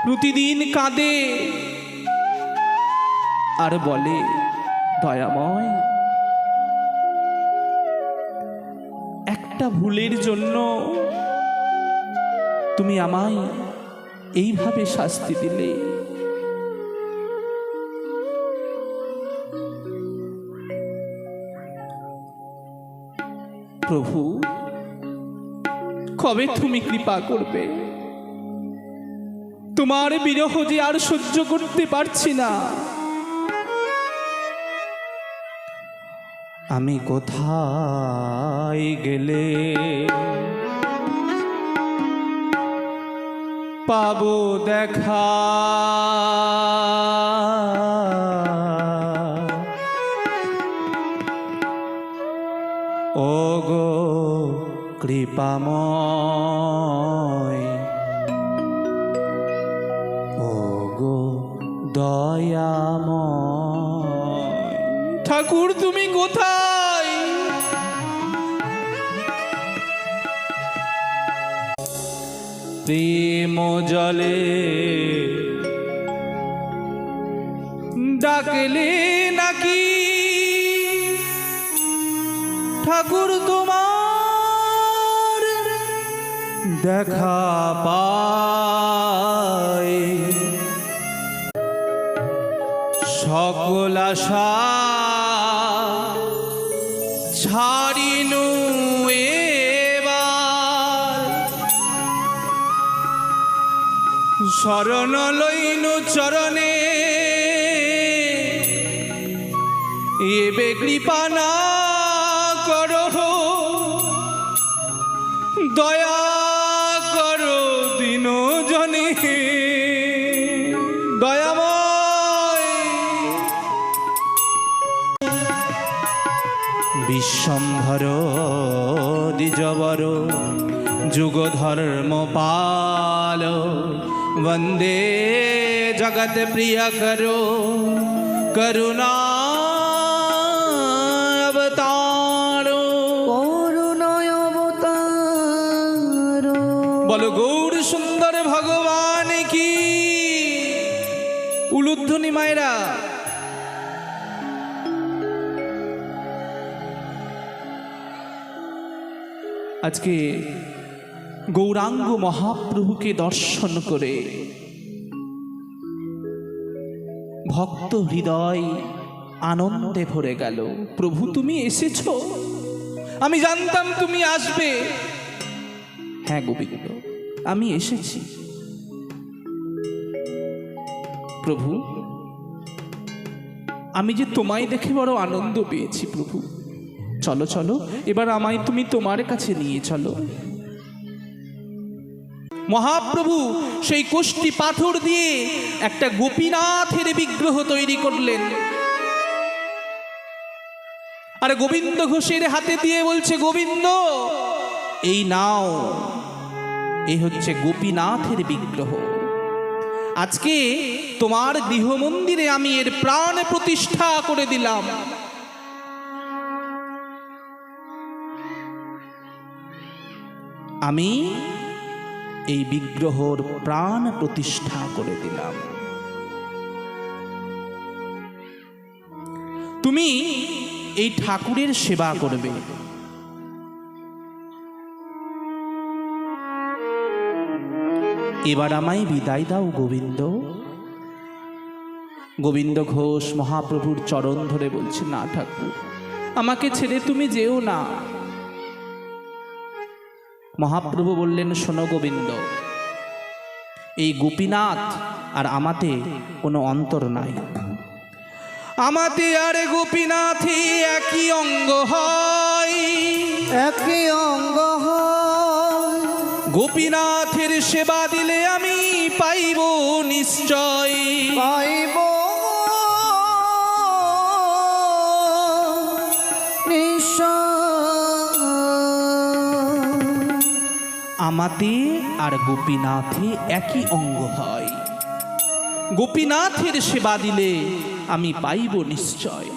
প্রতিদিন কাঁদে আর বলে, দয়াময়, একটা ভুলের জন্য তুমি আমায় এইভাবে শাস্তি দিলে। প্রভু, কবে তুমি কৃপা করবে? তোমার বিরহ যে আর সহ্য করতে পারছি না। আমি কোথায় গেলে পাবো দেখা? ওগো কৃপাময়, ওগো দয়াময়, ঠাকুর তুমি কোথায়? প্রেম জলে ডাকলে নাকি ঠাকুর তোমার দেখা পায়? সকল আশা ছাড়িনু এবার, শরণ লইনু চরণে, এবে কৃপা না করো, দয়া করো দিন জনে। দয়াময়, বিশ্বম্ভর দ্বিজবর যুগ ধর্ম পাল, বন্দে জগৎ প্রিয় করো করুণা বলো গৌর সুন্দর ভগবান কি। উলুধ্বনি মায়েরা। আজকে গৌরাঙ্গ মহাপ্রভুকে দর্শন করে ভক্ত হৃদয় আনন্দে ভরে গেল। প্রভু তুমি এসেছো, আমি জানতাম তুমি আসবে। হ্যাঁ গোবিন্দ, আমি এসেছি। প্রভু, আমি যে তোমায় দেখে বড় আনন্দ পেয়েছি। প্রভু চলো চলো, এবার আমায় তুমি তোমার কাছে নিয়ে চলো। মহাপ্রভু সেই কোষ্ঠী পাথর দিয়ে একটা গোপীনাথের বিগ্রহ তৈরি করলেন, আর গোবিন্দ ঘোষের হাতে দিয়ে বলছে, গোবিন্দ এই নাও, এই হচ্ছে গোপীনাথের বিগ্রহ। আজকে তোমার গৃহমন্দিরে আমি এর প্রাণ প্রতিষ্ঠা করে দিলাম। আমি এই বিগ্রহর প্রাণ প্রতিষ্ঠা করে দিলাম। তুমি এই ঠাকুরের সেবা করবে। এবার আমায় বিদায় দাও গোবিন্দ। গোবিন্দ ঘোষ মহাপ্রভুর চরণ ধরে বলছে, না ঠাকুর, আমাকে ছেড়ে তুমি যেও না। মহাপ্রভু বললেন, শোনো গোবিন্দ, এই গোপীনাথ আর আমাতে কোনো অন্তর নাই। আমাতে আর গোপীনাথে একই অঙ্গ হয়, একই অঙ্গ হয়। গোপীনাথের সেবা দিলে আমি পাইব নিশ্চয়, পাইব আমাতে আর গোপীনাথে একই অঙ্গ হয়। গোপীনাথের সেবা দিলে আমি পাইব নিশ্চয়।